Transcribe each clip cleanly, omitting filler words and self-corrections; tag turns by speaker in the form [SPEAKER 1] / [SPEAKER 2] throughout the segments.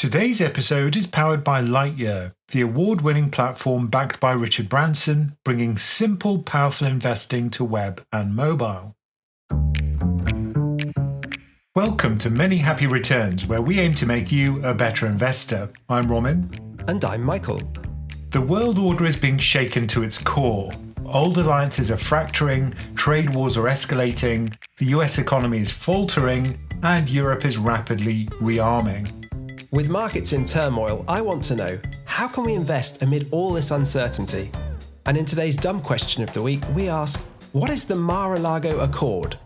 [SPEAKER 1] Today's episode is powered by Lightyear, the award-winning platform backed by Richard Branson, bringing simple, powerful investing to web and mobile. Welcome to Many Happy Returns, where we aim to make you a better investor. I'm Roman.
[SPEAKER 2] And I'm Michael.
[SPEAKER 1] The world order is being shaken to its core. Old alliances are fracturing, trade wars are escalating, the US economy is faltering, and Europe is rapidly rearming.
[SPEAKER 2] With markets in turmoil, I want to know, how can we invest amid all this uncertainty? And in today's dumb question of the week, we ask, what is the Mar-a-Lago Accord?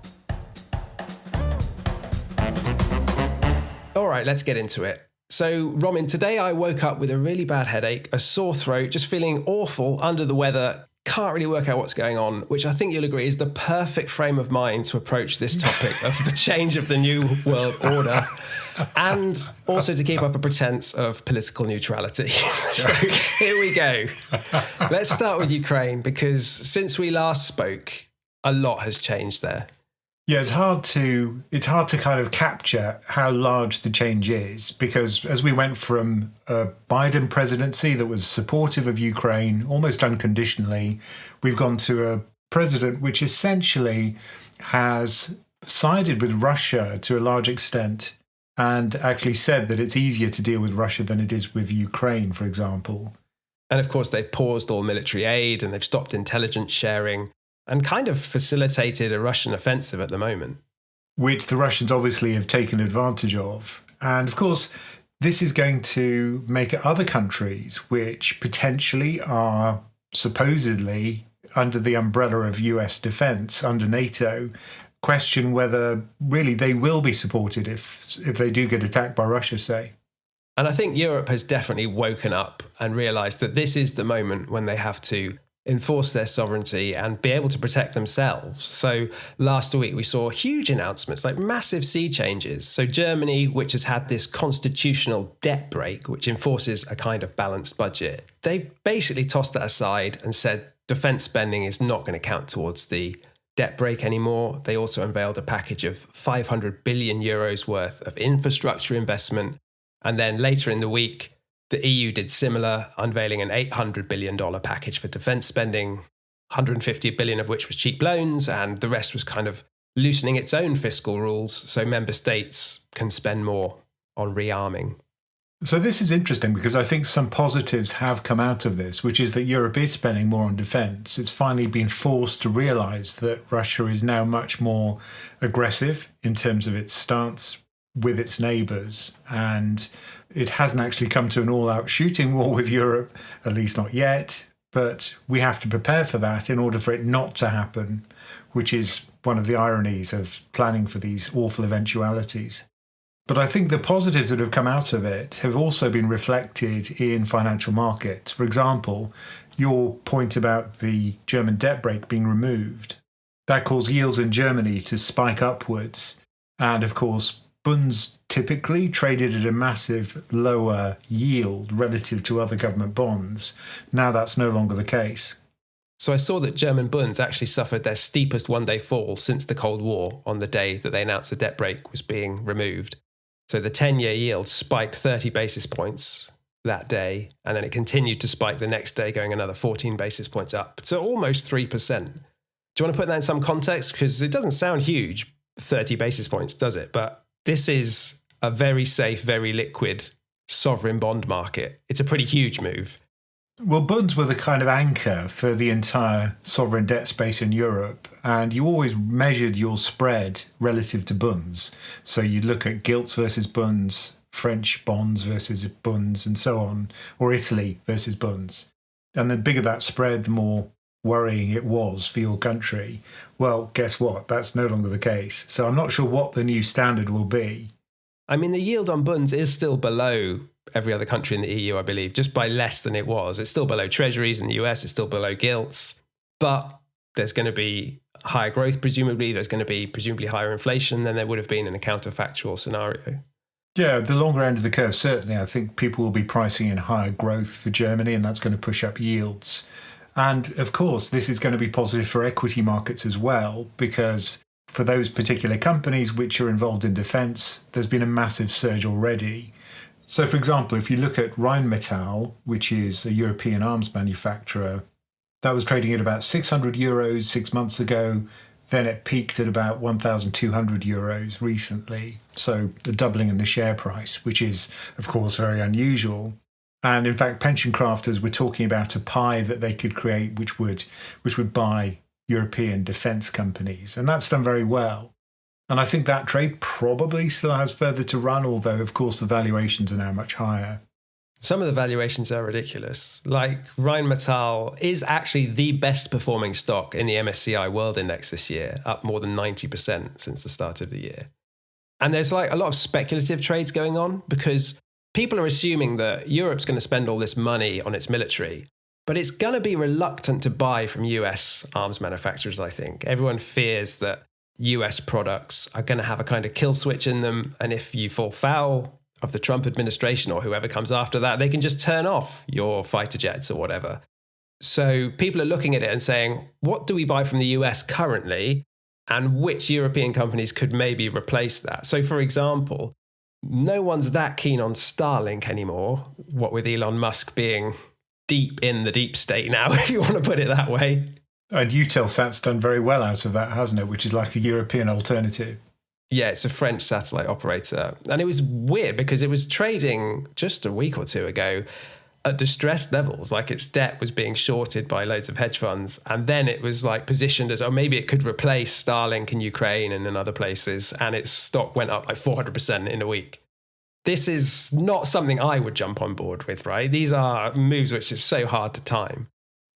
[SPEAKER 2] All right, let's get into it. So, Roman, today I woke up with a really bad headache, a sore throat, just feeling awful, under the weather, can't really work out what's going on, which I think you'll agree is the perfect frame of mind to approach this topic of the change of the new world order, and also to keep up a pretense of political neutrality. So here we go. Let's start with Ukraine, because since we last spoke, a lot has changed there.
[SPEAKER 1] Yeah, it's hard to kind of capture how large the change is, because as we went from a Biden presidency that was supportive of Ukraine almost unconditionally, we've gone to a president which essentially has sided with Russia to a large extent and actually said that it's easier to deal with Russia than it is with Ukraine, for example.
[SPEAKER 2] And of course, they've paused all military aid and they've stopped intelligence sharing, and kind of facilitated a Russian offensive at the moment.
[SPEAKER 1] Which the Russians obviously have taken advantage of. And of course, this is going to make other countries, which potentially are supposedly under the umbrella of US defense, under NATO, question whether really they will be supported if they do get attacked by Russia, say.
[SPEAKER 2] And I think Europe has definitely woken up and realised that this is the moment when they have to enforce their sovereignty and be able to protect themselves. So last week we saw huge announcements, like massive sea changes. So Germany, which has had this constitutional debt break, which enforces a kind of balanced budget, they basically tossed that aside and said defence spending is not going to count towards the debt break anymore. They also unveiled a package of 500 billion euros worth of infrastructure investment. And then later in the week, the EU did similar, unveiling an $800 billion package for defence spending, 150 billion of which was cheap loans, and the rest was kind of loosening its own fiscal rules so member states can spend more on rearming.
[SPEAKER 1] So this is interesting because I think some positives have come out of this, which is that Europe is spending more on defence. It's finally been forced to realise that Russia is now much more aggressive in terms of its stance with its neighbours, and it hasn't actually come to an all-out shooting war with Europe, at least not yet, but we have to prepare for that in order for it not to happen, which is one of the ironies of planning for these awful eventualities. But I think the positives that have come out of it have also been reflected in financial markets. For example, your point about the German debt brake being removed, that caused yields in Germany to spike upwards, and of course bunds typically traded at a massive lower yield relative to other government bonds. Now that's no longer the case.
[SPEAKER 2] So I saw that German bunds actually suffered their steepest one-day fall since the Cold War on the day that they announced the debt brake was being removed. So the 10-year yield spiked 30 basis points that day, and then it continued to spike the next day, going another 14 basis points up. So almost 3%. Do you want to put that in some context? Because it doesn't sound huge, 30 basis points, does it? But this is a very safe, very liquid sovereign bond market. It's a pretty huge move.
[SPEAKER 1] Well, bunds were the kind of anchor for the entire sovereign debt space in Europe, and you always measured your spread relative to bunds. So you'd look at gilts versus bunds, French bonds versus bunds, and so on, or Italy versus bunds. And the bigger that spread, the more worrying it was for your country. Well, guess what? That's no longer the case. So I'm not sure what the new standard will be.
[SPEAKER 2] I mean, the yield on bunds is still below every other country in the EU, I believe, just by less than it was. It's still below treasuries in the US, it's still below gilts. But there's going to be higher growth, presumably. There's going to be presumably higher inflation than there would have been in a counterfactual scenario.
[SPEAKER 1] Yeah, the longer end of the curve, certainly. I think people will be pricing in higher growth for Germany, and that's going to push up yields. And of course, this is going to be positive for equity markets as well, because for those particular companies which are involved in defence, there's been a massive surge already. So, for example, if you look at Rheinmetall, which is a European arms manufacturer, that was trading at about 600 euros 6 months ago. Then it peaked at about 1,200 euros recently. So a doubling in the share price, which is, of course, very unusual. And in fact, pension crafters were talking about a pie that they could create, which would buy European defence companies. And that's done very well. And I think that trade probably still has further to run, although, of course, the valuations are now much higher.
[SPEAKER 2] Some of the valuations are ridiculous. Like Rheinmetall is actually the best performing stock in the MSCI World Index this year, up more than 90% since the start of the year. And there's like a lot of speculative trades going on because people are assuming that Europe's going to spend all this money on its military, but it's going to be reluctant to buy from US arms manufacturers, I think. Everyone fears that US products are going to have a kind of kill switch in them. And if you fall foul of the Trump administration or whoever comes after that, they can just turn off your fighter jets or whatever. So people are looking at it and saying, what do we buy from the US currently? And which European companies could maybe replace that? So for example, no one's that keen on Starlink anymore, what with Elon Musk being deep in the deep state now, if you want to put it that way.
[SPEAKER 1] And Eutelsat's done very well out of that, hasn't it? Which is like a European alternative.
[SPEAKER 2] Yeah, it's a French satellite operator. And it was weird because it was trading just a week or two ago at distressed levels, like its debt was being shorted by loads of hedge funds. And then it was like positioned as, oh, maybe it could replace Starlink in Ukraine and in other places. And its stock went up like 400% in a week. This is not something I would jump on board with, right? These are moves which is so hard to time.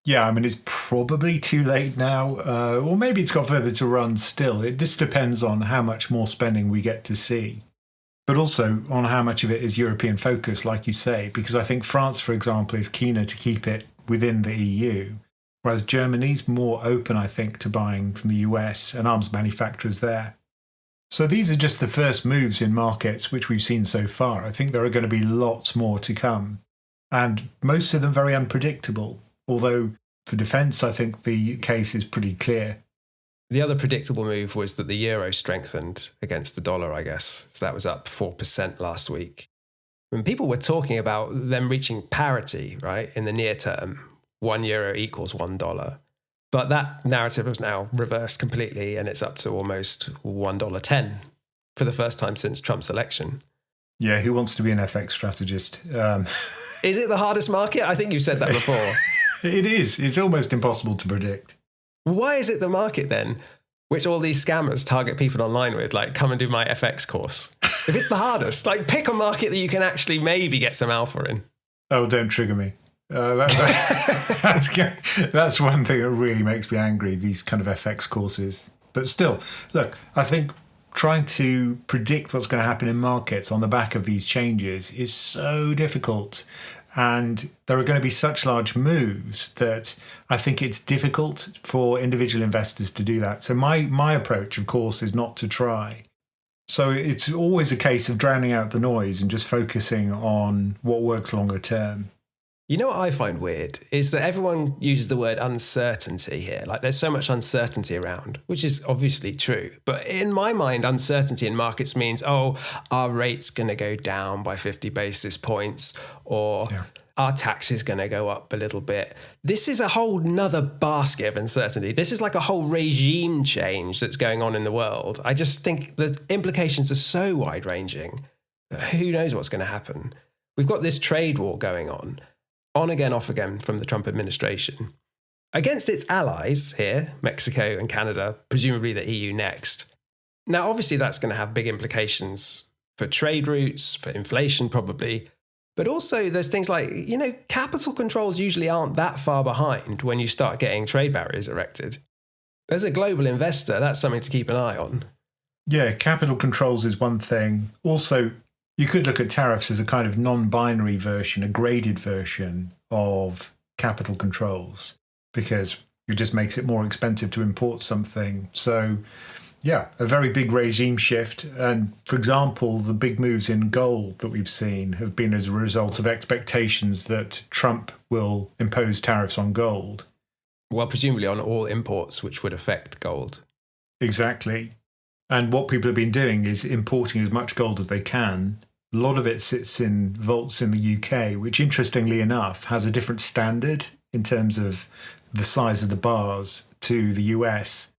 [SPEAKER 1] Yeah, I mean, it's probably too late now, or maybe it's got further to run still. It just depends on how much more spending we get to see, but also on how much of it is European focused, like you say, because I think France, for example, is keener to keep it within the EU, whereas Germany's more open, I think, to buying from the US and arms manufacturers there. So these are just the first moves in markets which we've seen so far. I think there are going to be lots more to come, and most of them very unpredictable. Although for defence, I think the case is pretty clear.
[SPEAKER 2] The other predictable move was that the euro strengthened against the dollar, I guess. So that was up 4% last week. When people were talking about them reaching parity, right, in the near term, €1 equals $1. But that narrative has now reversed completely, and it's up to almost $1.10 for the first time since Trump's election.
[SPEAKER 1] Yeah, who wants to be an FX strategist?
[SPEAKER 2] Is it the hardest market? I think you've said that before.
[SPEAKER 1] It is. It's almost impossible to predict.
[SPEAKER 2] Why is it the market then, which all these scammers target people online with, like, come and do my FX course? If it's the hardest, like, pick a market that you can actually maybe get some alpha in.
[SPEAKER 1] Oh, don't trigger me. That's one thing that really makes me angry, these kind of FX courses. But still, look, I think trying to predict what's going to happen in markets on the back of these changes is so difficult. And there are going to be such large moves that I think it's difficult for individual investors to do that. So my approach, of course, is not to try. So it's always a case of drowning out the noise and just focusing on what works longer term.
[SPEAKER 2] You know what I find weird is that everyone uses the word uncertainty here. Like there's so much uncertainty around, which is obviously true. But in my mind, uncertainty in markets means, oh, our rate's going to go down by 50 basis points or our tax is going to go up a little bit. This is a whole nother basket of uncertainty. This is like a whole regime change that's going on in the world. I just think the implications are so wide ranging. Who knows what's going to happen? We've got this trade war going on again, off again from the Trump administration, against its allies here, Mexico and Canada, presumably the EU next. Now, obviously, that's going to have big implications for trade routes, for inflation probably, but also there's things like, capital controls usually aren't that far behind when you start getting trade barriers erected. As a global investor, that's something to keep an eye on.
[SPEAKER 1] Yeah, capital controls is one thing. Also, you could look at tariffs as a kind of non-binary version, a graded version of capital controls, because it just makes it more expensive to import something. So, yeah, a very big regime shift. And, for example, the big moves in gold that we've seen have been as a result of expectations that Trump will impose tariffs on gold.
[SPEAKER 2] Well, presumably on all imports, which would affect gold.
[SPEAKER 1] Exactly. And what people have been doing is importing as much gold as they can A lot of it sits in vaults in the UK, which interestingly enough has a different standard in terms of the size of the bars to the US.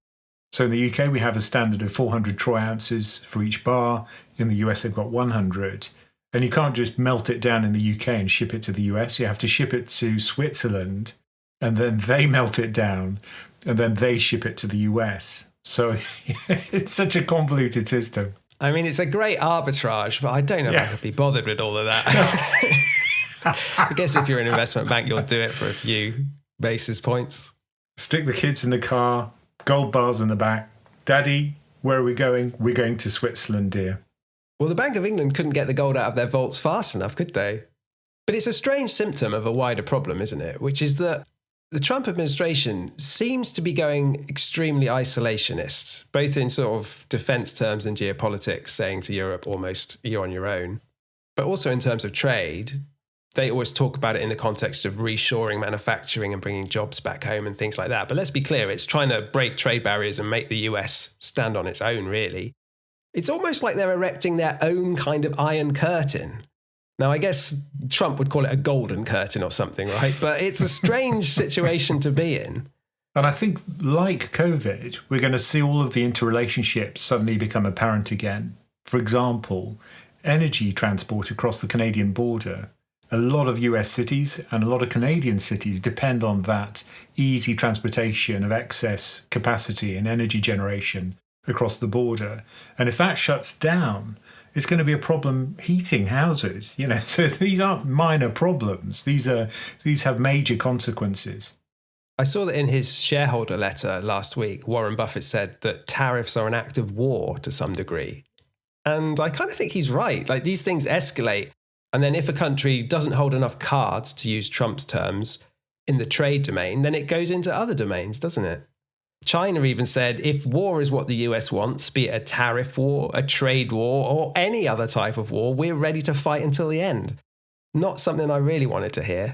[SPEAKER 1] So in the UK, we have a standard of 400 troy ounces for each bar. In the US, they've got 100. And you can't just melt it down in the UK and ship it to the US. You have to ship it to Switzerland, and then they melt it down, and then they ship it to the US. So it's such a convoluted system.
[SPEAKER 2] I mean, it's a great arbitrage, but I don't know if I could be bothered with all of that. I guess if you're an investment bank, you'll do it for a few basis points.
[SPEAKER 1] Stick the kids in the car, gold bars in the back. Daddy, where are we going? We're going to Switzerland, dear.
[SPEAKER 2] Well, the Bank of England couldn't get the gold out of their vaults fast enough, could they? But it's a strange symptom of a wider problem, isn't it? Which is that the Trump administration seems to be going extremely isolationist, both in sort of defense terms and geopolitics, saying to Europe almost, you're on your own. But also in terms of trade, they always talk about it in the context of reshoring manufacturing and bringing jobs back home and things like that. But let's be clear, it's trying to break trade barriers and make the US stand on its own, really. It's almost like they're erecting their own kind of iron curtain. Now, I guess Trump would call it a golden curtain or something, right? But it's a strange situation to be in.
[SPEAKER 1] And I think, like COVID, we're going to see all of the interrelationships suddenly become apparent again. For example, energy transport across the Canadian border. A lot of US cities and a lot of Canadian cities depend on that easy transportation of excess capacity and energy generation across the border. And if that shuts down, it's going to be a problem heating houses. So these aren't minor problems. These have major consequences.
[SPEAKER 2] I saw that in his shareholder letter last week, Warren Buffett said that tariffs are an act of war to some degree. And I kind of think he's right. Like, these things escalate. And then if a country doesn't hold enough cards, to use Trump's terms, in the trade domain, then it goes into other domains, doesn't it? China even said if war is what the US wants, be it a tariff war, a trade war, or any other type of war, we're ready to fight until the end. Not something I really wanted to hear.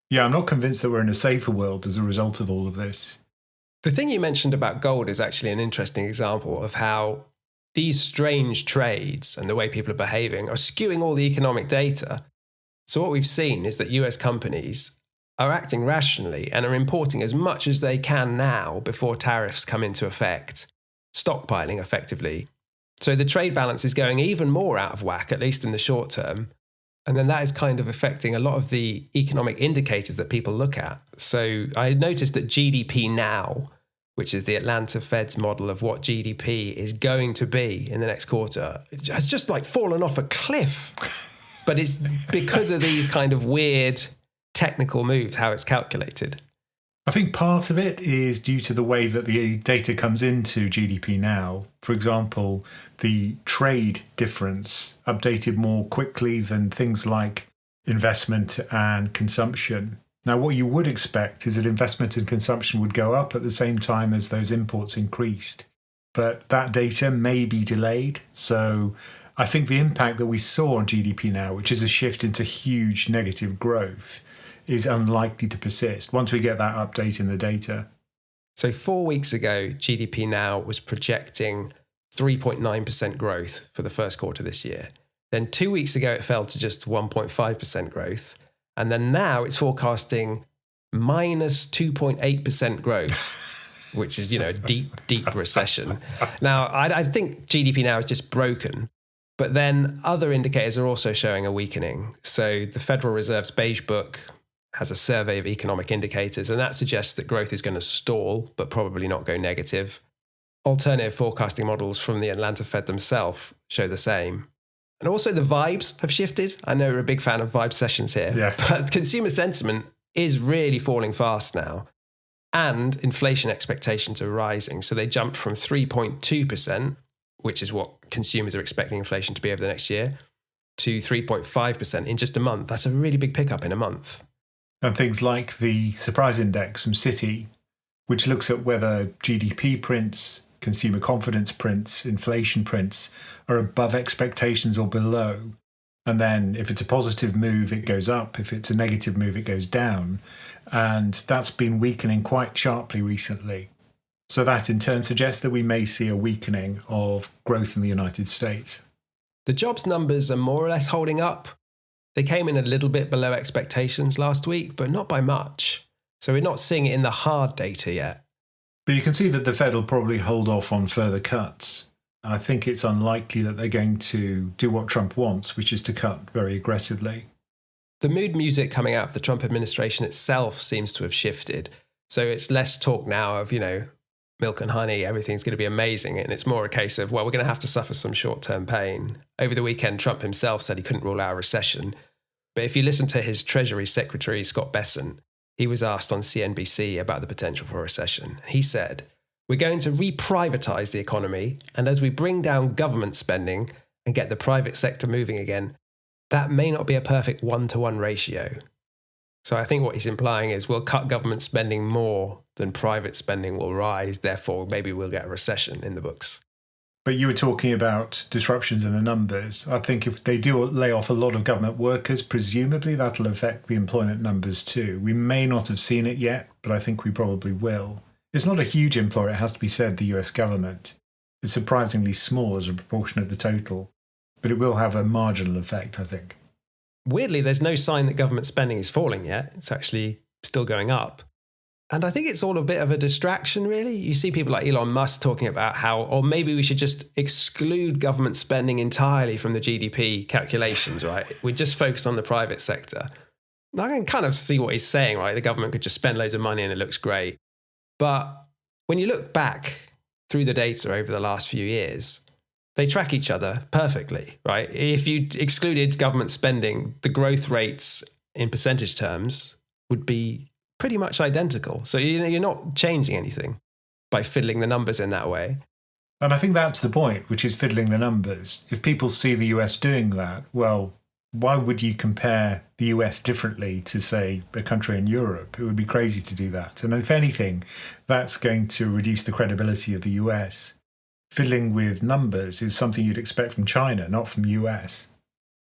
[SPEAKER 1] Yeah, I'm not convinced that we're in a safer world as a result of all of this.
[SPEAKER 2] The thing you mentioned about gold is actually an interesting example of how these strange trades and the way people are behaving are skewing all the economic data. So what we've seen is that US companies are acting rationally and are importing as much as they can now before tariffs come into effect, stockpiling effectively. So the trade balance is going even more out of whack, at least in the short term. And then that is kind of affecting a lot of the economic indicators that people look at. So I noticed that GDP now, which is the Atlanta Fed's model of what GDP is going to be in the next quarter, has just like fallen off a cliff. But it's because of these kind of weird technical moves, how it's calculated.
[SPEAKER 1] I think part of it is due to the way that the data comes into GDP now. For example, the trade difference updated more quickly than things like investment and consumption. Now, what you would expect is that investment and consumption would go up at the same time as those imports increased. But that data may be delayed. So I think the impact that we saw on GDP now, which is a shift into huge negative growth, is unlikely to persist once we get that update in the data.
[SPEAKER 2] So 4 weeks ago, GDP now was projecting 3.9% growth for the first quarter this year. Then 2 weeks ago, it fell to just 1.5% growth. And then now it's forecasting minus 2.8% growth, which is, deep recession. Now, I think GDP now is just broken. But then other indicators are also showing a weakening. So the Federal Reserve's Beige Book has a survey of economic indicators, and that suggests that growth is going to stall, but probably not go negative. Alternative forecasting models from the Atlanta Fed themselves show the same. And also the vibes have shifted. I know we're a big fan of vibe sessions here, but consumer sentiment is really falling fast now. And inflation expectations are rising. So they jumped from 3.2%, which is what consumers are expecting inflation to be over the next year, to 3.5% in just a month. That's a really big pickup in a month.
[SPEAKER 1] And things like the surprise index from Citi, which looks at whether GDP prints, consumer confidence prints, inflation prints are above expectations or below. And then if it's a positive move, it goes up. If it's a negative move, it goes down. And that's been weakening quite sharply recently. So that in turn suggests that we may see a weakening of growth in the United States.
[SPEAKER 2] The jobs numbers are more or less holding up. They came in a little bit below expectations last week, but not by much. So we're not seeing it in the hard data yet.
[SPEAKER 1] But you can see that the Fed will probably hold off on further cuts. I think it's unlikely that they're going to do what Trump wants, which is to cut very aggressively.
[SPEAKER 2] The mood music coming out of the Trump administration itself seems to have shifted. So it's less talk now of, milk and honey, everything's going to be amazing. And it's more a case of, well, we're going to have to suffer some short-term pain. Over the weekend, Trump himself said he couldn't rule out a recession. But if you listen to his Treasury Secretary, Scott Bessent, he was asked on CNBC about the potential for a recession. He said, "We're going to reprivatize the economy, and as we bring down government spending and get the private sector moving again, that may not be a perfect one-to-one ratio." So I think what he's implying is we'll cut government spending more than private spending will rise, therefore maybe we'll get a recession in the books.
[SPEAKER 1] But you were talking about disruptions in the numbers. I think if they do lay off a lot of government workers, presumably that'll affect the employment numbers too. We may not have seen it yet, but I think we probably will. It's not a huge employer, it has to be said, the US government. It's surprisingly small as a proportion of the total, but it will have a marginal effect, I think.
[SPEAKER 2] Weirdly, there's no sign that government spending is falling yet. It's actually still going up. And I think it's all a bit of a distraction, really. You see people like Elon Musk talking about how, or maybe we should just exclude government spending entirely from the GDP calculations, right? We just focus on the private sector. I can kind of see what he's saying, right? The government could just spend loads of money and it looks great. But when you look back through the data over the last few years, they track each other perfectly, right? If you excluded government spending, the growth rates in percentage terms would be pretty much identical. So you're not changing anything by fiddling the numbers in that way.
[SPEAKER 1] And I think that's the point, which is fiddling the numbers. If people see the US doing that, well, why would you compare the US differently to, say, a country in Europe? It would be crazy to do that. And if anything, that's going to reduce the credibility of the US. Fiddling with numbers is something you'd expect from China, not from the US.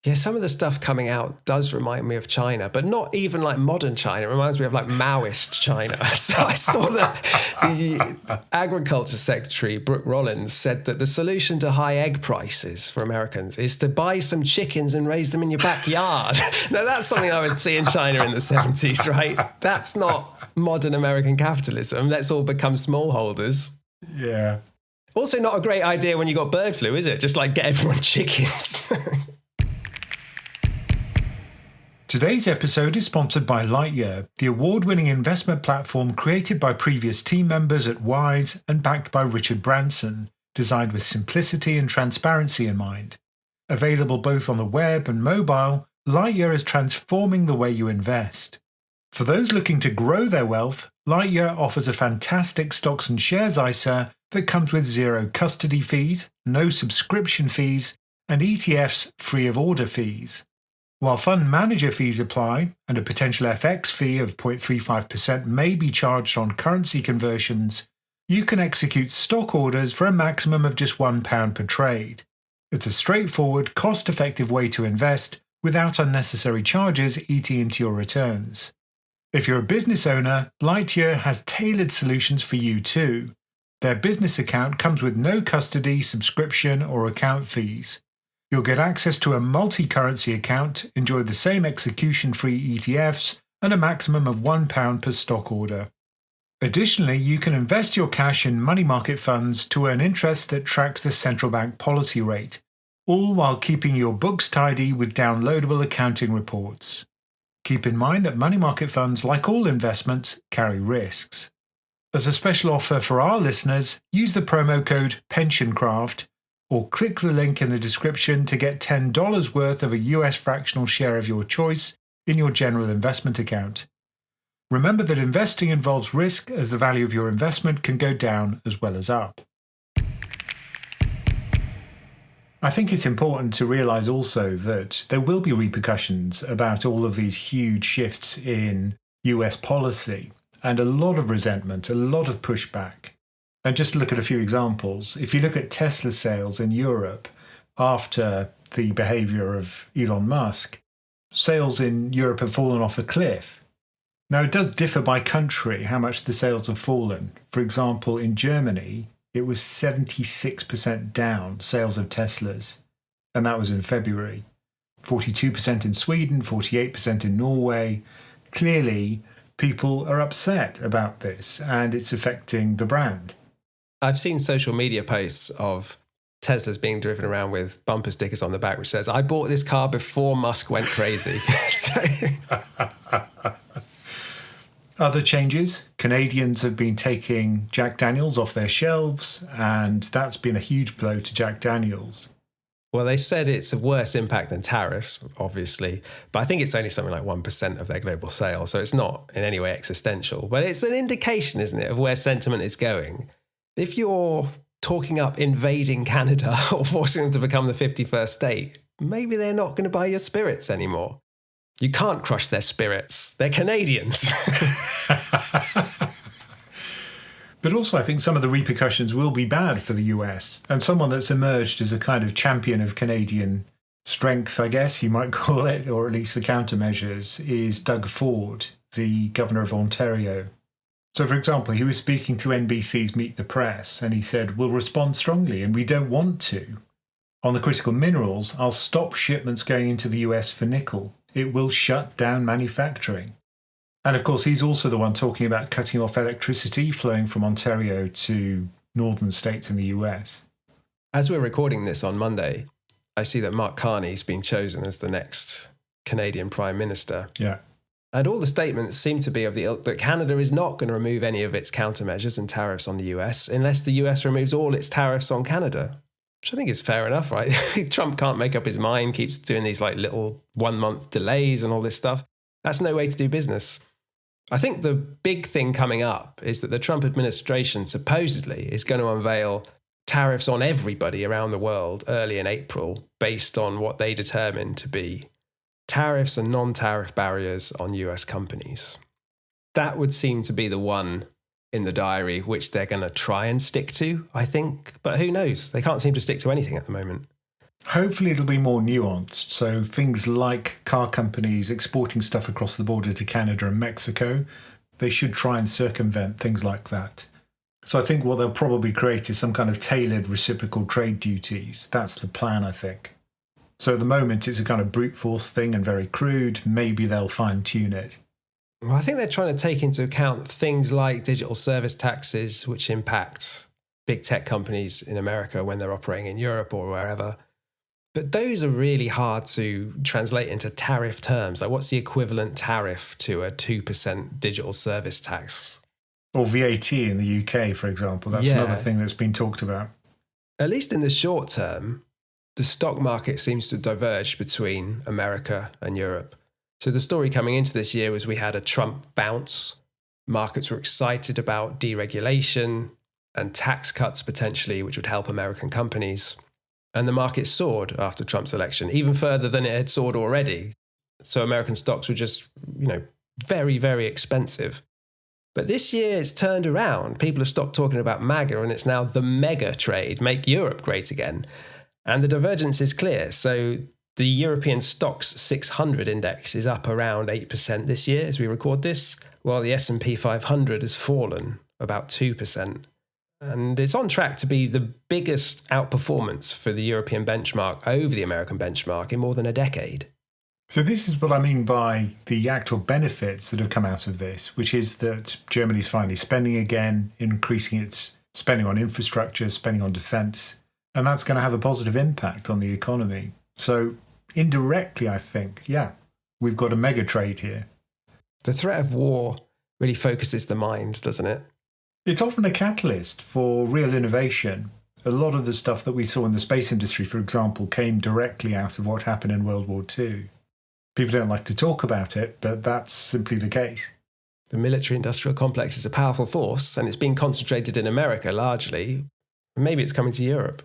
[SPEAKER 2] Yeah, some of the stuff coming out does remind me of China, but not even like modern China. It reminds me of like Maoist China. So I saw that the Agriculture Secretary, Brooke Rollins, said that the solution to high egg prices for Americans is to buy some chickens and raise them in your backyard. Now, that's something I would see in China in the 70s, right? That's not modern American capitalism. Let's all become smallholders.
[SPEAKER 1] Yeah.
[SPEAKER 2] Also not a great idea when you got bird flu, is it? Just like get everyone chickens.
[SPEAKER 1] Today's episode is sponsored by Lightyear, the award-winning investment platform created by previous team members at Wise and backed by Richard Branson, designed with simplicity and transparency in mind. Available both on the web and mobile, Lightyear is transforming the way you invest. For those looking to grow their wealth, Lightyear offers a fantastic stocks and shares ISA that comes with zero custody fees, no subscription fees, and ETFs free of order fees. While fund manager fees apply and a potential FX fee of 0.35% may be charged on currency conversions, you can execute stock orders for a maximum of just £1 per trade. It's a straightforward, cost-effective way to invest without unnecessary charges eating into your returns. If you're a business owner, Lightyear has tailored solutions for you too. Their business account comes with no custody, subscription, or account fees. You'll get access to a multi-currency account, enjoy the same execution-free ETFs, and a maximum of £1 per stock order. Additionally, you can invest your cash in money market funds to earn interest that tracks the central bank policy rate, all while keeping your books tidy with downloadable accounting reports. Keep in mind that money market funds, like all investments, carry risks. As a special offer for our listeners, use the promo code PensionCraft or click the link in the description to get $10 worth of a US fractional share of your choice in your general investment account. Remember that investing involves risk, as the value of your investment can go down as well as up. I think it's important to realise also that there will be repercussions about all of these huge shifts in US policy, and a lot of resentment, a lot of pushback. And just to look at a few examples, if you look at Tesla sales in Europe after the behaviour of Elon Musk, sales in Europe have fallen off a cliff. Now, it does differ by country how much the sales have fallen. For example, in Germany, it was 76% down, sales of Teslas. and that was in February. 42% in Sweden, 48% in Norway. Clearly, people are upset about this, and it's affecting the brand.
[SPEAKER 2] I've seen social media posts of Teslas being driven around with bumper stickers on the back which says, "I bought this car before Musk went crazy."
[SPEAKER 1] Other changes, Canadians have been taking Jack Daniels off their shelves, and that's been a huge blow to Jack Daniels.
[SPEAKER 2] Well, they said it's a worse impact than tariffs, obviously, but I think it's only something like 1% of their global sales, so it's not in any way existential. But it's an indication, isn't it, of where sentiment is going. If you're talking up invading Canada or forcing them to become the 51st state, maybe they're not going to buy your spirits anymore. You can't crush their spirits. They're Canadians.
[SPEAKER 1] But also, I think some of the repercussions will be bad for the US. And someone that's emerged as a kind of champion of Canadian strength, I guess you might call it, or at least the countermeasures, is Doug Ford, the governor of Ontario. So, for example, he was speaking to NBC's Meet the Press, and he said, "We'll respond strongly, and we don't want to. On the critical minerals, I'll stop shipments going into the US for nickel. It will shut down manufacturing." And of course, he's also the one talking about cutting off electricity flowing from Ontario to northern states in the US.
[SPEAKER 2] As we're recording this on Monday, I see that Mark Carney's been chosen as the next Canadian Prime Minister.
[SPEAKER 1] Yeah.
[SPEAKER 2] And all the statements seem to be of the ilk that Canada is not going to remove any of its countermeasures and tariffs on the US unless the US removes all its tariffs on Canada. Which I think is fair enough, right? Trump can't make up his mind, keeps doing these like little 1-month delays and all this stuff. That's no way to do business. I think the big thing coming up is that the Trump administration supposedly is going to unveil tariffs on everybody around the world early in April based on what they determine to be tariffs and non-tariff barriers on US companies. That would seem to be the one in the diary which they're going to try and stick to, I think. But who knows? They can't seem to stick to anything at the moment.
[SPEAKER 1] Hopefully it'll be more nuanced. So things like car companies exporting stuff across the border to Canada and Mexico, they should try and circumvent things like that. So I think what they'll probably create is some kind of tailored reciprocal trade duties. That's the plan, I think. So at the moment it's a kind of brute force thing and very crude. Maybe they'll fine tune it.
[SPEAKER 2] Well, I think they're trying to take into account things like digital service taxes, which impact big tech companies in America when they're operating in Europe or wherever. But those are really hard to translate into tariff terms. Like, what's the equivalent tariff to a 2% digital service tax?
[SPEAKER 1] Or VAT in the UK, for example. That's another thing that's been talked about.
[SPEAKER 2] At least in the short term, the stock market seems to diverge between America and Europe. So the story coming into this year was we had a Trump bounce. Markets were excited about deregulation and tax cuts potentially, which would help American companies. And the market soared after Trump's election, even further than it had soared already. So American stocks were just, very, very expensive. But this year it's turned around. People have stopped talking about MAGA and it's now the mega trade, make Europe great again. And the divergence is clear. So the European Stocks 600 index is up around 8% this year as we record this, while the S&P 500 has fallen about 2%. And it's on track to be the biggest outperformance for the European benchmark over the American benchmark in more than a decade.
[SPEAKER 1] So this is what I mean by the actual benefits that have come out of this, which is that Germany's finally spending again, increasing its spending on infrastructure, spending on defence, and that's going to have a positive impact on the economy. So indirectly, I think, we've got a mega trade here.
[SPEAKER 2] The threat of war really focuses the mind, doesn't it?
[SPEAKER 1] It's often a catalyst for real innovation. A lot of the stuff that we saw in the space industry, for example, came directly out of what happened in World War II. People don't like to talk about it, but that's simply the case.
[SPEAKER 2] The military-industrial complex is a powerful force, and it's been concentrated in America largely. Maybe it's coming to Europe.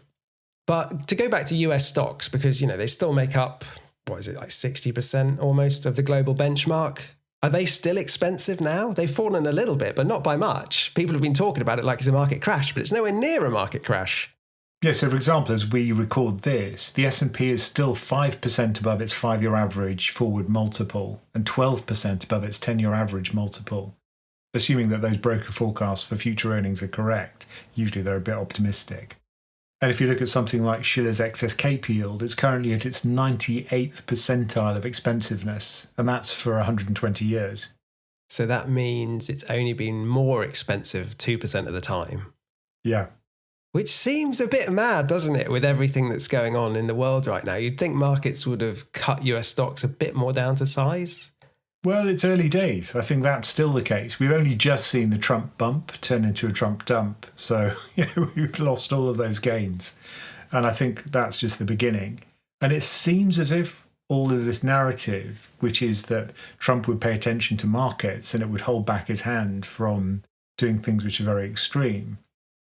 [SPEAKER 2] But to go back to US stocks, because, they still make up, like 60% almost of the global benchmark. Are they still expensive now? They've fallen a little bit, but not by much. People have been talking about it like it's a market crash, but it's nowhere near a market crash.
[SPEAKER 1] Yeah, so for example, as we record this, the S&P is still 5% above its 5-year average forward multiple and 12% above its 10-year average multiple. Assuming that those broker forecasts for future earnings are correct, usually they're a bit optimistic. And if you look at something like Shiller's excess cape yield, it's currently at its 98th percentile of expensiveness, and that's for 120 years.
[SPEAKER 2] So that means it's only been more expensive 2% of the time.
[SPEAKER 1] Yeah.
[SPEAKER 2] Which seems a bit mad, doesn't it, with everything that's going on in the world right now? You'd think markets would have cut US stocks a bit more down to size.
[SPEAKER 1] Well, it's early days. I think that's still the case. We've only just seen the Trump bump turn into a Trump dump. So, we've lost all of those gains. And I think that's just the beginning. And it seems as if all of this narrative, which is that Trump would pay attention to markets and it would hold back his hand from doing things which are very extreme,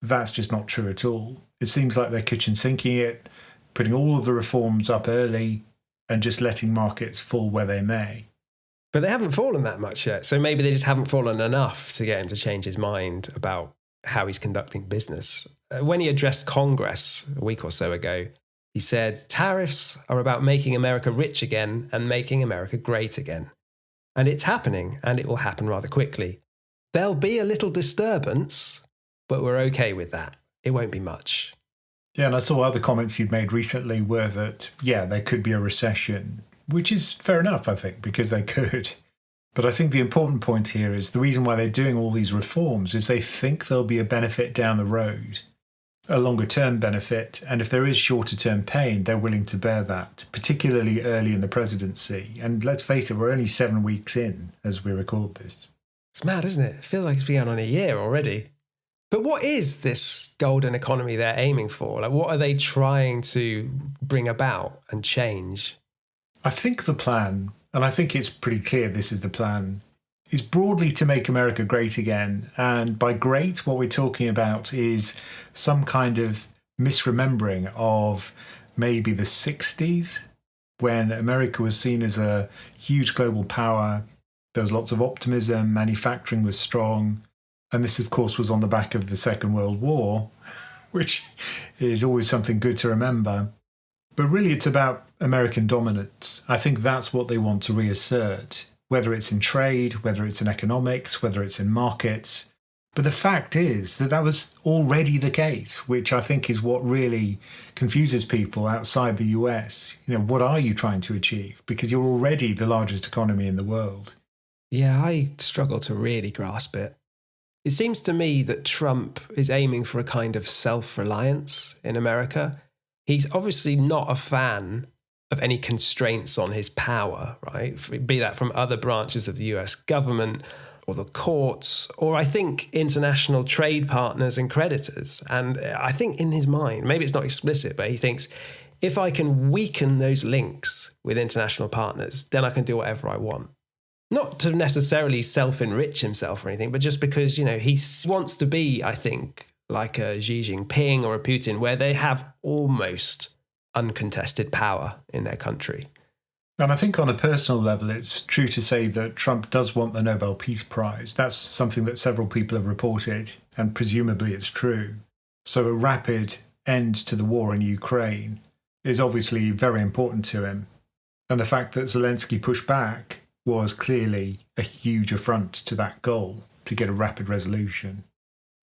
[SPEAKER 1] that's just not true at all. It seems like they're kitchen sinking it, putting all of the reforms up early and just letting markets fall where they may.
[SPEAKER 2] But they haven't fallen that much yet. So maybe they just haven't fallen enough to get him to change his mind about how he's conducting business. When he addressed Congress a week or so ago, he said, tariffs are about making America rich again and making America great again. And it's happening, and it will happen rather quickly. There'll be a little disturbance, but we're okay with that. It won't be much.
[SPEAKER 1] Yeah, and I saw other comments you'd made recently were that, there could be a recession, which is fair enough, I think, because they could. But I think the important point here is the reason why they're doing all these reforms is they think there'll be a benefit down the road, a longer-term benefit, and if there is shorter-term pain, they're willing to bear that, particularly early in the presidency. And let's face it, we're only 7 weeks in as we record this.
[SPEAKER 2] It's mad, isn't it? It feels like it's been going on a year already. But what is this golden economy they're aiming for? Like, what are they trying to bring about and change?
[SPEAKER 1] I think the plan, and I think it's pretty clear this is the plan, is broadly to make America great again. And by great, what we're talking about is some kind of misremembering of maybe the 60s, when America was seen as a huge global power. There was lots of optimism, manufacturing was strong. And this, of course, was on the back of the Second World War, which is always something good to remember. But really, it's about American dominance. I think that's what they want to reassert, whether it's in trade, whether it's in economics, whether it's in markets. But the fact is that was already the case, which I think is what really confuses people outside the US. What are you trying to achieve? Because you're already the largest economy in the world.
[SPEAKER 2] Yeah, I struggle to really grasp it. It seems to me that Trump is aiming for a kind of self-reliance in America. He's obviously not a fan of any constraints on his power, right? Be that from other branches of the US government or the courts, or I think international trade partners and creditors. And I think in his mind, maybe it's not explicit, but he thinks, if I can weaken those links with international partners, then I can do whatever I want. Not to necessarily self-enrich himself or anything, but just because, he wants to be, I think, like a Xi Jinping or a Putin, where they have almost uncontested power in their country.
[SPEAKER 1] And I think on a personal level, it's true to say that Trump does want the Nobel Peace Prize. That's something that several people have reported, and presumably it's true. So a rapid end to the war in Ukraine is obviously very important to him. And the fact that Zelensky pushed back was clearly a huge affront to that goal, to get a rapid resolution.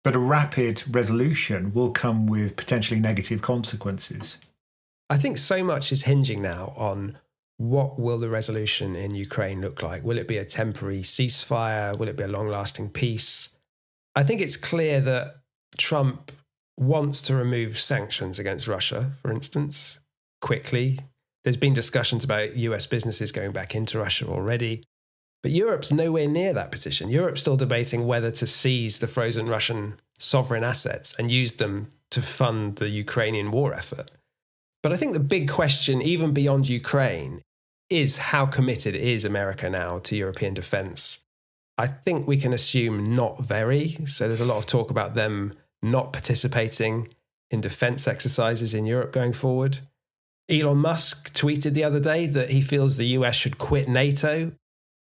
[SPEAKER 1] But a rapid resolution will come with potentially negative consequences.
[SPEAKER 2] I think so much is hinging now on what will the resolution in Ukraine look like? Will it be a temporary ceasefire? Will it be a long-lasting peace? I think it's clear that Trump wants to remove sanctions against Russia, for instance, quickly. There's been discussions about US businesses going back into Russia already. But Europe's nowhere near that position. Europe's still debating whether to seize the frozen Russian sovereign assets and use them to fund the Ukrainian war effort. But I think the big question, even beyond Ukraine, is how committed is America now to European defense? I think we can assume not very. So there's a lot of talk about them not participating in defense exercises in Europe going forward. Elon Musk tweeted the other day that he feels the US should quit NATO.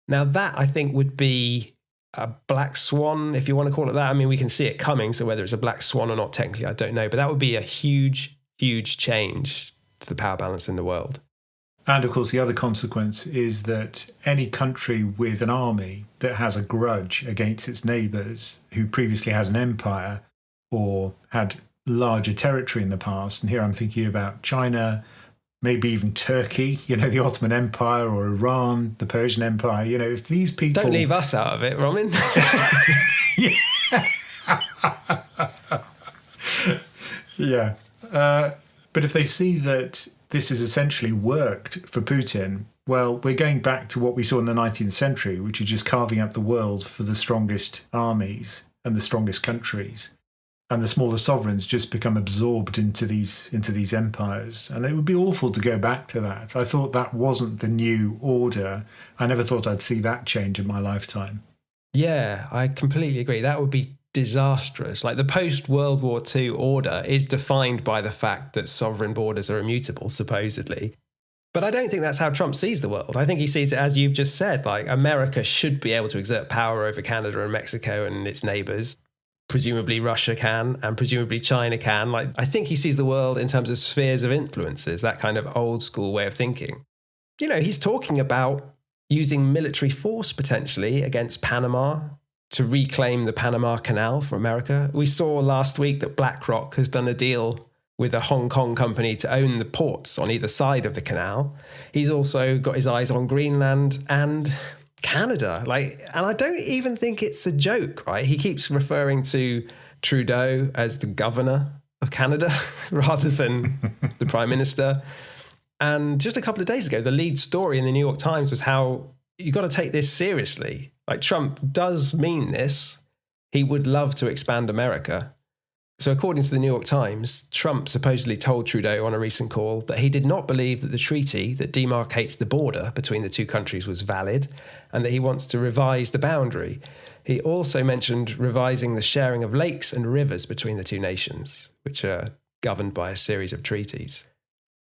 [SPEAKER 2] Now that, I think, would be a black swan, if you want to call it that. I mean, we can see it coming, so whether it's a black swan or not, technically, I don't know. But that would be a huge, huge change to the power balance in the world.
[SPEAKER 1] And, of course, the other consequence is that any country with an army that has a grudge against its neighbours, who previously has an empire or had larger territory in the past. And here I'm thinking about China, maybe even Turkey, the Ottoman Empire, or Iran, the Persian Empire. If these people...
[SPEAKER 2] Don't leave us out of it, Roman.
[SPEAKER 1] Yeah. But if they see that this has essentially worked for Putin, well, we're going back to what we saw in the 19th century, which is just carving up the world for the strongest armies and the strongest countries. And the smaller sovereigns just become absorbed into these empires. And it would be awful to go back to that. I thought that wasn't the new order. I never thought I'd see that change in my lifetime.
[SPEAKER 2] Yeah, I completely agree. That would be disastrous. Like the post-World War II order is defined by the fact that sovereign borders are immutable, supposedly. But I don't think that's how Trump sees the world. I think he sees it as you've just said, like America should be able to exert power over Canada and Mexico and its neighbors. Presumably Russia can, and presumably China can. Like, I think he sees the world in terms of spheres of influences, that kind of old school way of thinking. He's talking about using military force potentially against Panama to reclaim the Panama Canal for America. We saw last week that BlackRock has done a deal with a Hong Kong company to own the ports on either side of the canal. He's also got his eyes on Greenland and Canada. And I don't even think it's a joke, right? He keeps referring to Trudeau as the governor of Canada rather than the prime minister. And just a couple of days ago, the lead story in the New York Times was how you got to take this seriously. Like, Trump does mean this. He would love to expand America. So according to the New York Times, Trump supposedly told Trudeau on a recent call that he did not believe that the treaty that demarcates the border between the two countries was valid and that he wants to revise the boundary. He also mentioned revising the sharing of lakes and rivers between the two nations, which are governed by a series of treaties.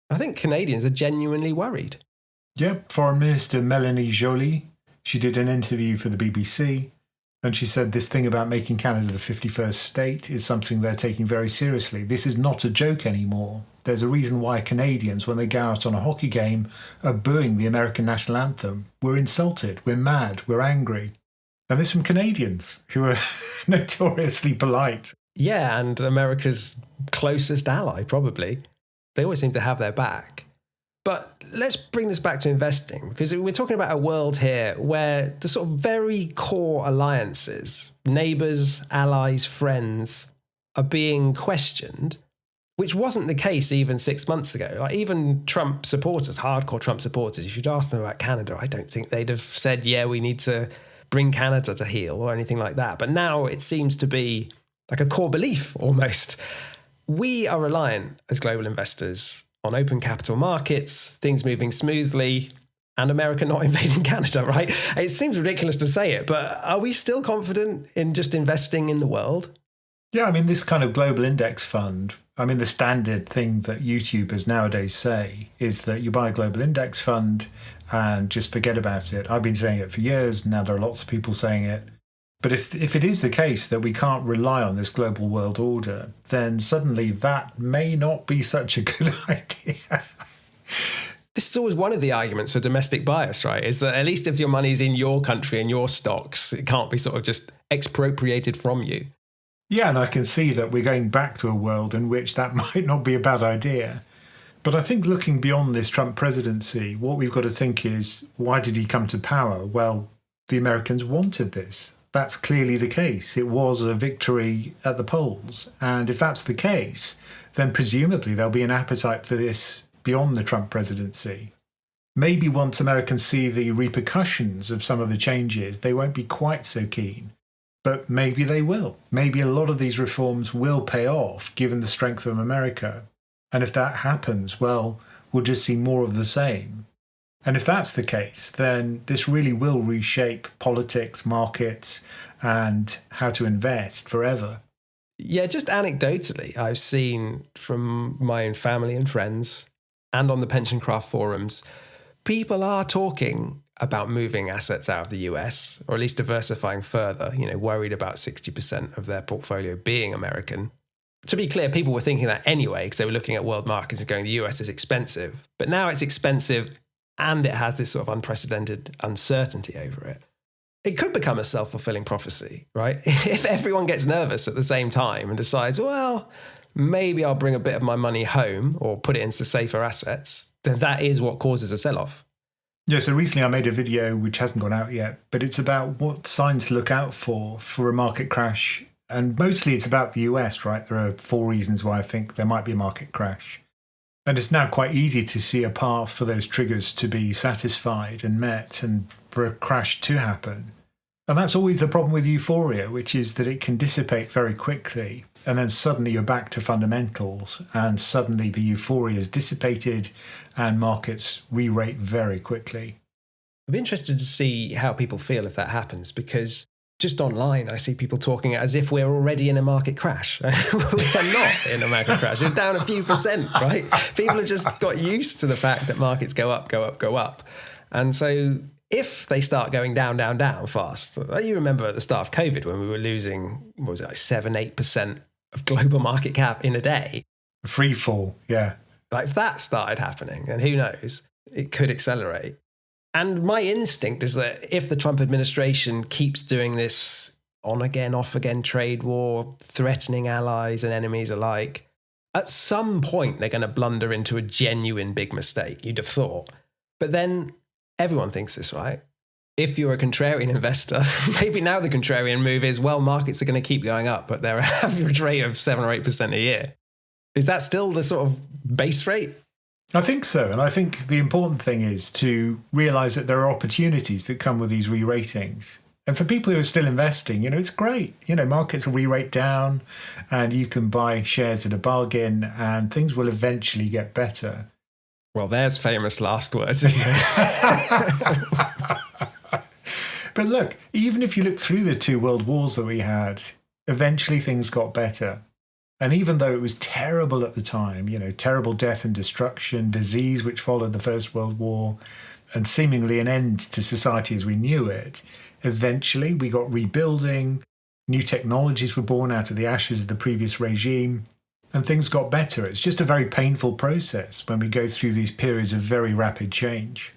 [SPEAKER 2] I think Canadians are genuinely worried.
[SPEAKER 1] Yeah, Foreign Minister Melanie Joly, she did an interview for the BBC. And she said this thing about making Canada the 51st state is something they're taking very seriously. This is not a joke anymore. There's a reason why Canadians, when they go out on a hockey game, are booing the American national anthem. We're insulted, we're mad, we're angry. And this from Canadians, who are notoriously polite.
[SPEAKER 2] Yeah, and America's closest ally, probably. They always seem to have their back. But let's bring this back to investing, because we're talking about a world here where the sort of very core alliances, neighbors, allies, friends, are being questioned, which wasn't the case even 6 months ago. Like, even Trump supporters, hardcore Trump supporters, if you'd asked them about Canada, I don't think they'd have said, yeah, we need to bring Canada to heel or anything like that. But now it seems to be like a core belief almost. We are reliant as global investors on open capital markets, things moving smoothly, and America not invading Canada, right? It seems ridiculous to say it, but are we still confident in just investing in the world?
[SPEAKER 1] Yeah, I mean, this kind of global index fund, the standard thing that YouTubers nowadays say is that you buy a global index fund and just forget about it. I've been saying it for years. Now there are lots of people saying it. But if it is the case that we can't rely on this global world order, then suddenly that may not be such a good idea.
[SPEAKER 2] This is always one of the arguments for domestic bias, right? Is that at least if your money's in your country and your stocks, it can't be sort of just expropriated from you.
[SPEAKER 1] Yeah, and I can see that we're going back to a world in which that might not be a bad idea. But I think looking beyond this Trump presidency, what we've got to think is, why did he come to power? Well, the Americans wanted this. That's clearly the case. It was a victory at the polls. And if that's the case, then presumably there'll be an appetite for this beyond the Trump presidency. Maybe once Americans see the repercussions of some of the changes, they won't be quite so keen. But maybe they will. Maybe a lot of these reforms will pay off, given the strength of America. And if that happens, well, we'll just see more of the same. And if that's the case, then this really will reshape politics, markets, and how to invest forever.
[SPEAKER 2] Yeah, just anecdotally, I've seen from my own family and friends and on the PensionCraft forums, people are talking about moving assets out of the US, or at least diversifying further, worried about 60% of their portfolio being American. To be clear, people were thinking that anyway, because they were looking at world markets and going, the US is expensive. But now it's expensive and it has this sort of unprecedented uncertainty over it. It could become a self-fulfilling prophecy, right? If everyone gets nervous at the same time and decides, well, maybe I'll bring a bit of my money home or put it into safer assets, then that is what causes a sell-off.
[SPEAKER 1] Yeah, so recently I made a video which hasn't gone out yet, but it's about what signs to look out for a market crash. And mostly it's about the US, right? There are 4 reasons why I think there might be a market crash. And it's now quite easy to see a path for those triggers to be satisfied and met and for a crash to happen. And that's always the problem with euphoria, which is that it can dissipate very quickly. And then suddenly you're back to fundamentals, and suddenly the euphoria is dissipated and markets re-rate very quickly.
[SPEAKER 2] I'm interested to see how people feel if that happens, because just online, I see people talking as if we're already in a market crash. We are not in a market crash. We're down a few percent, right? People have just got used to the fact that markets go up, go up, go up. And so if they start going down, down, down fast, you remember at the start of COVID when we were losing, what was it, like 7-8% of global market cap in a day?
[SPEAKER 1] Free fall, yeah.
[SPEAKER 2] Like if that started happening, and who knows, it could accelerate. And my instinct is that if the Trump administration keeps doing this on again, off again trade war, threatening allies and enemies alike, at some point they're going to blunder into a genuine big mistake, you'd have thought. But then everyone thinks this, right? If you're a contrarian investor, maybe now the contrarian move is, well, markets are going to keep going up, but they're an average rate of 7 or 8% a year. Is that still the sort of base rate?
[SPEAKER 1] I think so. And I think the important thing is to realize that there are opportunities that come with these re-ratings. And for people who are still investing, it's great. Markets will re-rate down and you can buy shares at a bargain and things will eventually get better.
[SPEAKER 2] Well, there's famous last words, isn't it?
[SPEAKER 1] But look, even if you look through the 2 world wars that we had, eventually things got better. And even though it was terrible at the time, terrible death and destruction, disease which followed the First World War, and seemingly an end to society as we knew it, eventually we got rebuilding, new technologies were born out of the ashes of the previous regime, and things got better. It's just a very painful process when we go through these periods of very rapid change.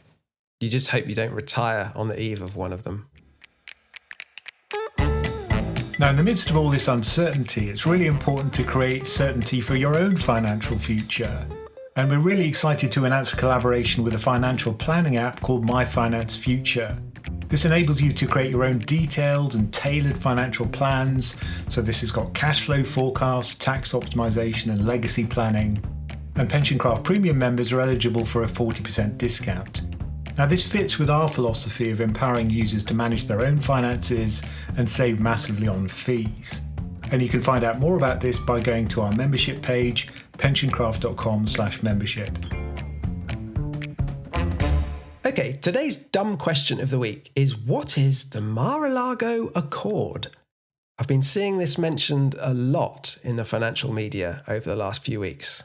[SPEAKER 2] You just hope you don't retire on the eve of one of them.
[SPEAKER 1] Now, in the midst of all this uncertainty, it's really important to create certainty for your own financial future. And we're really excited to announce a collaboration with a financial planning app called My Finance Future. This enables you to create your own detailed and tailored financial plans. So this has got cash flow forecasts, tax optimization, and legacy planning. And PensionCraft Premium members are eligible for a 40% discount. Now, this fits with our philosophy of empowering users to manage their own finances and save massively on fees. And you can find out more about this by going to our membership page, pensioncraft.com/membership.
[SPEAKER 2] Okay, today's dumb question of the week is, what is the Mar-a-Lago Accord? I've been seeing this mentioned a lot in the financial media over the last few weeks.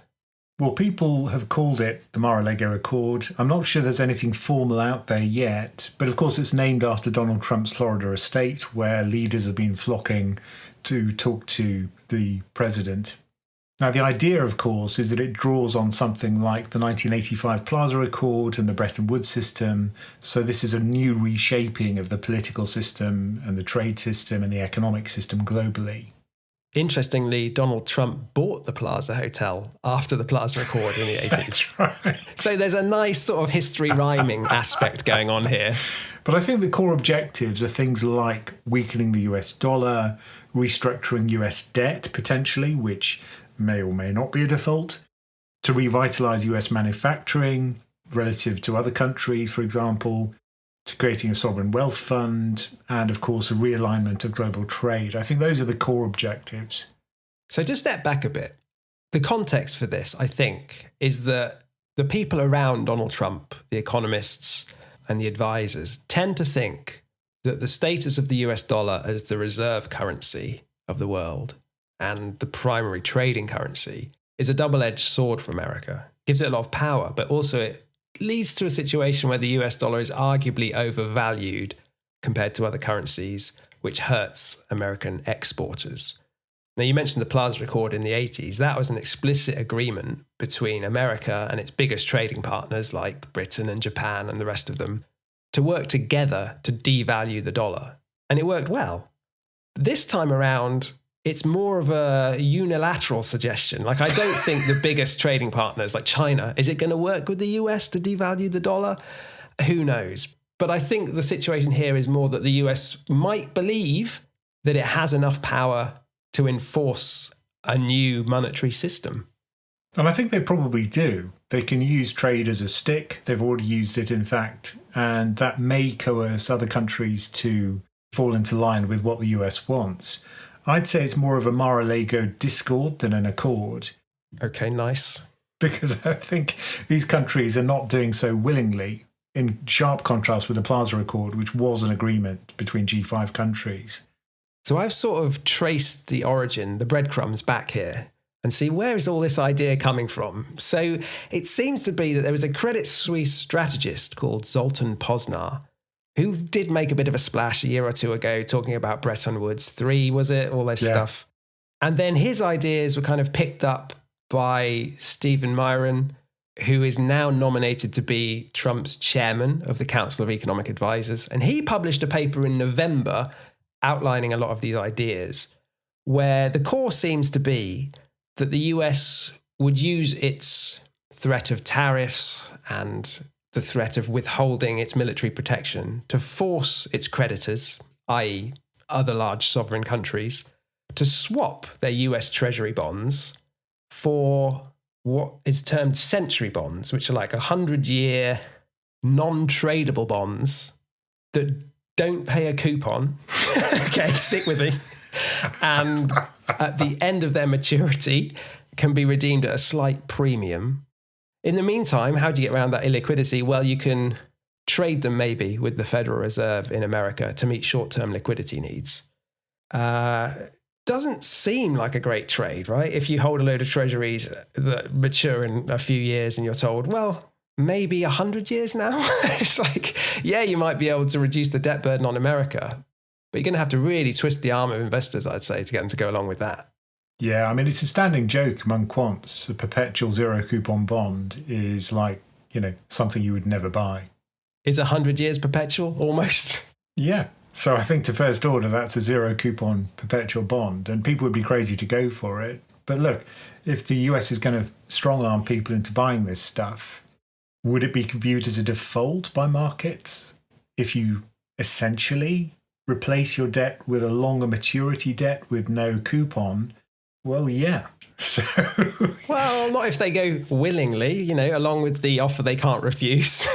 [SPEAKER 1] Well, people have called it the Mar-a-Lago Accord. I'm not sure there's anything formal out there yet, but of course it's named after Donald Trump's Florida estate, where leaders have been flocking to talk to the president. Now, the idea, of course, is that it draws on something like the 1985 Plaza Accord and the Bretton Woods system. So this is a new reshaping of the political system and the trade system and the economic system globally.
[SPEAKER 2] Interestingly, Donald Trump bought the Plaza Hotel after the Plaza Accord in the 80s.
[SPEAKER 1] That's right.
[SPEAKER 2] So there's a nice sort of history rhyming aspect going on here.
[SPEAKER 1] But I think the core objectives are things like weakening the US dollar, restructuring US debt potentially, which may or may not be a default, to revitalise US manufacturing relative to other countries, for example, to creating a sovereign wealth fund, and of course a realignment of global trade. I think those are the core objectives.
[SPEAKER 2] So just step back a bit. The context for this, I think, is that the people around Donald Trump, the economists and the advisors, tend to think that the status of the US dollar as the reserve currency of the world and the primary trading currency is a double-edged sword for America. It gives it a lot of power, but also it leads to a situation where the US dollar is arguably overvalued compared to other currencies, which hurts American exporters. Now, you mentioned the Plaza Accord in the 80s. That was an explicit agreement between America and its biggest trading partners like Britain and Japan and the rest of them to work together to devalue the dollar. And it worked well. This time around, it's more of a unilateral suggestion. Like, I don't think the biggest trading partners like China, is it going to work with the US to devalue the dollar? Who knows? But I think the situation here is more that the US might believe that it has enough power to enforce a new monetary system.
[SPEAKER 1] And I think they probably do. They can use trade as a stick. They've already used it, in fact, and that may coerce other countries to fall into line with what the US wants. I'd say it's more of a Mar-a-Lago discord than an accord.
[SPEAKER 2] Okay, nice.
[SPEAKER 1] Because I think these countries are not doing so willingly, in sharp contrast with the Plaza Accord, which was an agreement between G5 countries.
[SPEAKER 2] So I've sort of traced the origin, the breadcrumbs back here, and see where is all this idea coming from. So it seems to be that there was a Credit Suisse strategist called Zoltan Poznar, who did make a bit of a splash a year or two ago talking about Bretton Woods 3, was it? All this stuff. And then his ideas were kind of picked up by Stephen Myron, who is now nominated to be Trump's chairman of the Council of Economic Advisors. And he published a paper in November outlining a lot of these ideas, where the core seems to be that the US would use its threat of tariffs and the threat of withholding its military protection to force its creditors, i.e. other large sovereign countries, to swap their US Treasury bonds for what is termed century bonds, which are like 100-year non-tradable bonds that don't pay a coupon. Okay, stick with me. And at the end of their maturity can be redeemed at a slight premium. In the meantime, how do you get around that illiquidity? Well, you can trade them maybe with the Federal Reserve in America to meet short-term liquidity needs. Doesn't seem like a great trade, right? If you hold a load of treasuries that mature in a few years and you're told, well, maybe 100 years now. It's like, yeah, you might be able to reduce the debt burden on America, but you're going to have to really twist the arm of investors, I'd say, to get them to go along with that.
[SPEAKER 1] Yeah, I mean, it's a standing joke among quants. A perpetual zero coupon bond is like, something you would never buy.
[SPEAKER 2] Is 100 years perpetual almost?
[SPEAKER 1] Yeah. So I think to first order, that's a zero coupon perpetual bond, and people would be crazy to go for it. But look, if the US is going to strong arm people into buying this stuff, would it be viewed as a default by markets if you essentially replace your debt with a longer maturity debt with no coupon? Well, yeah. So,
[SPEAKER 2] well, not if they go willingly, along with the offer they can't refuse.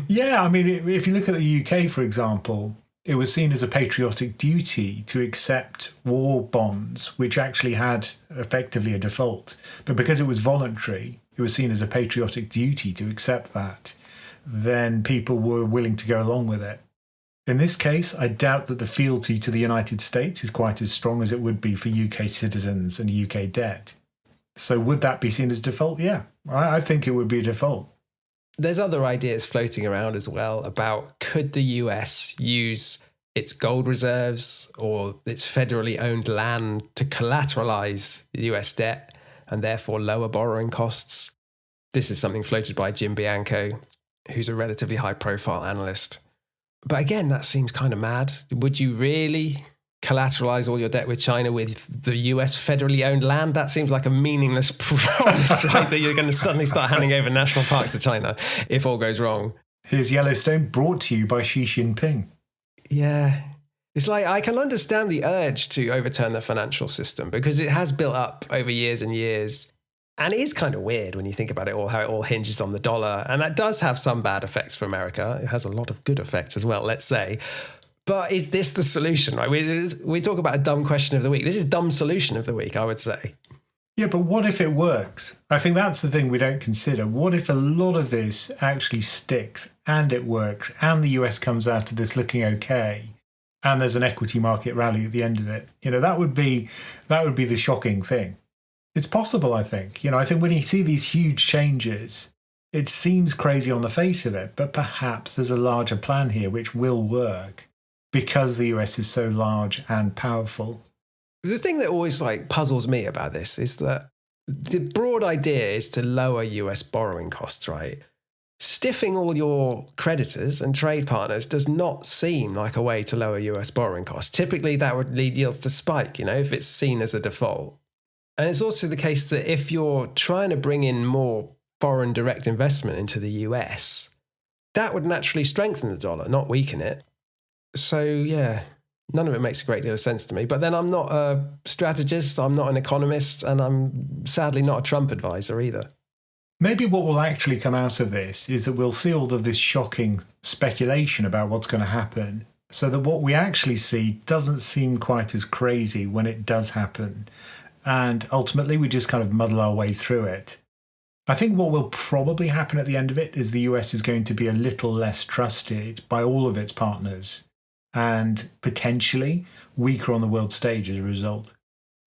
[SPEAKER 1] Yeah, I mean, if you look at the UK, for example, it was seen as a patriotic duty to accept war bonds, which actually had effectively a default. But because it was voluntary, it was seen as a patriotic duty to accept that. Then people were willing to go along with it. In this case, I doubt that the fealty to the United States is quite as strong as it would be for UK citizens and UK debt. So would that be seen as default? Yeah, I think it would be a default.
[SPEAKER 2] There's other ideas floating around as well about, could the US use its gold reserves or its federally owned land to collateralize the US debt and therefore lower borrowing costs? This is something floated by Jim Bianco, who's a relatively high-profile analyst. But again, that seems kind of mad. Would you really collateralize all your debt with China with the US federally owned land? That seems like a meaningless promise, right? That you're going to suddenly start handing over national parks to China if all goes wrong.
[SPEAKER 1] Here's Yellowstone, brought to you by Xi Jinping.
[SPEAKER 2] Yeah. It's like, I can understand the urge to overturn the financial system because it has built up over years and years. And it is kind of weird when you think about it all, how it all hinges on the dollar. And that does have some bad effects for America. It has a lot of good effects as well, let's say. But is this the solution, right? We talk about a dumb question of the week. This is dumb solution of the week, I would say.
[SPEAKER 1] Yeah, but what if it works? I think that's the thing we don't consider. What if a lot of this actually sticks and it works and the US comes out of this looking okay and there's an equity market rally at the end of it? That would be the shocking thing. It's possible, I think. I think when you see these huge changes, it seems crazy on the face of it, but perhaps there's a larger plan here which will work because the US is so large and powerful.
[SPEAKER 2] The thing that always puzzles me about this is that the broad idea is to lower US borrowing costs, right? Stiffing all your creditors and trade partners does not seem like a way to lower US borrowing costs. Typically, that would lead yields to spike, if it's seen as a default. And it's also the case that if you're trying to bring in more foreign direct investment into the US, that would naturally strengthen the dollar, not weaken it. So, yeah, none of it makes a great deal of sense to me. But then I'm not a strategist, I'm not an economist, and I'm sadly not a Trump advisor either.
[SPEAKER 1] Maybe what will actually come out of this is that we'll see all of this shocking speculation about what's going to happen, so that what we actually see doesn't seem quite as crazy when it does happen. And ultimately, we just kind of muddle our way through it. I think what will probably happen at the end of it is the US is going to be a little less trusted by all of its partners and potentially weaker on the world stage as a result.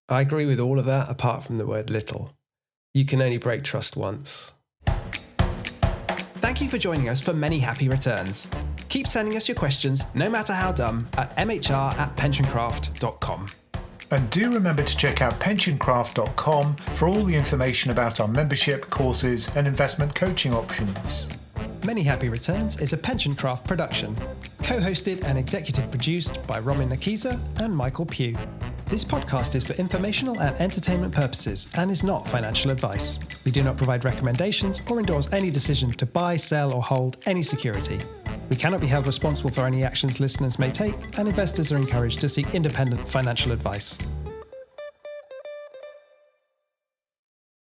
[SPEAKER 2] I agree with all of that, apart from the word little. You can only break trust once.
[SPEAKER 3] Thank you for joining us for Many Happy Returns. Keep sending us your questions, no matter how dumb, at mhr@pensioncraft.com.
[SPEAKER 1] And do remember to check out PensionCraft.com for all the information about our membership, courses, and investment coaching options.
[SPEAKER 3] Many Happy Returns is a PensionCraft production, co-hosted and executive produced by Roman Nakiza and Michael Pugh. This podcast is for informational and entertainment purposes and is not financial advice. We do not provide recommendations or endorse any decision to buy, sell, or hold any security. We cannot be held responsible for any actions listeners may take, and investors are encouraged to seek independent financial advice.